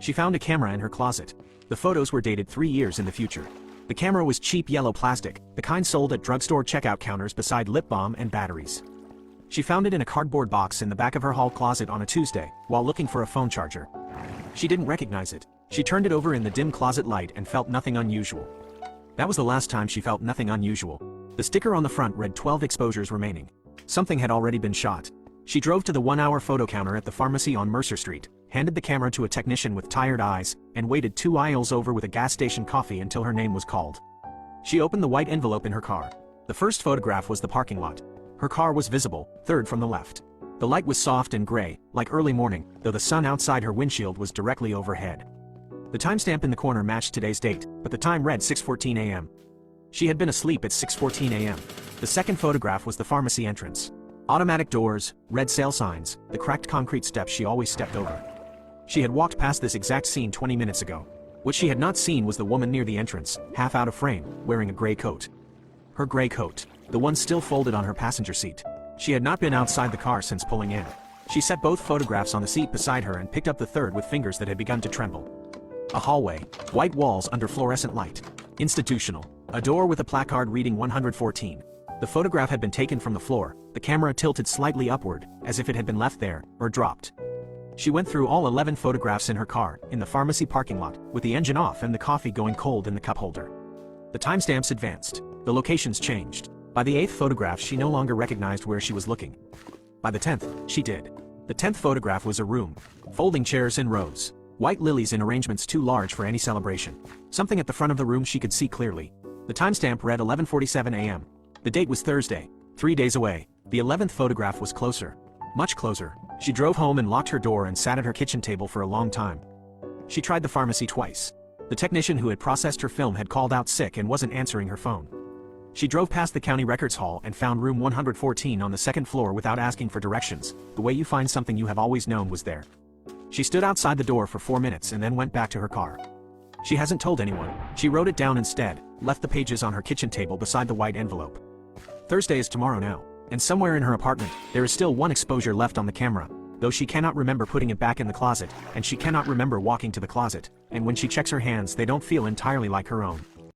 She found a camera in her closet. The photos were dated 3 years in the future. The camera was cheap yellow plastic, the kind sold at drugstore checkout counters beside lip balm and batteries. She found it in a cardboard box in the back of her hall closet on a Tuesday, while looking for a phone charger. She didn't recognize it. She turned it over in the dim closet light and felt nothing unusual. That was the last time she felt nothing unusual. The sticker on the front read 12 exposures remaining. Something had already been shot. She drove to the 1-hour photo counter at the pharmacy on Mercer Street, handed the camera to a technician with tired eyes, and waited 2 aisles over with a gas station coffee until her name was called. She opened the white envelope in her car. The first photograph was the parking lot. Her car was visible, third from the left. The light was soft and gray, like early morning, though the sun outside her windshield was directly overhead. The timestamp in the corner matched today's date, but the time read 6:14 a.m. She had been asleep at 6:14 a.m. The second photograph was the pharmacy entrance. Automatic doors, red sale signs, the cracked concrete steps she always stepped over. She had walked past this exact scene 20 minutes ago. What she had not seen was the woman near the entrance, half out of frame, wearing a gray coat. Her gray coat, the one still folded on her passenger seat. She had not been outside the car since pulling in. She set both photographs on the seat beside her and picked up the third with fingers that had begun to tremble. A hallway, white walls under fluorescent light. Institutional. A door with a placard reading 114. The photograph had been taken from the floor, the camera tilted slightly upward, as if it had been left there, or dropped. She went through all 11 photographs in her car, in the pharmacy parking lot, with the engine off and the coffee going cold in the cup holder. The timestamps advanced. The locations changed. By the 8th photograph she no longer recognized where she was looking. By the 10th, she did. The 10th photograph was a room. Folding chairs in rows. White lilies in arrangements too large for any celebration. Something at the front of the room she could see clearly. The timestamp read 11:47 a.m. The date was Thursday, 3 days away. The 11th photograph was closer. Much closer. She drove home and locked her door and sat at her kitchen table for a long time. She tried the pharmacy twice. The technician who had processed her film had called out sick and wasn't answering her phone. She drove past the county records hall and found room 114 on the 2nd floor without asking for directions. The way you find something you have always known was there. She stood outside the door for 4 minutes and then went back to her car. She hasn't told anyone. She wrote it down instead, left the pages on her kitchen table beside the white envelope. Thursday is tomorrow now, and somewhere in her apartment, there is still one exposure left on the camera, though she cannot remember putting it back in the closet, and she cannot remember walking to the closet, and when she checks her hands they don't feel entirely like her own.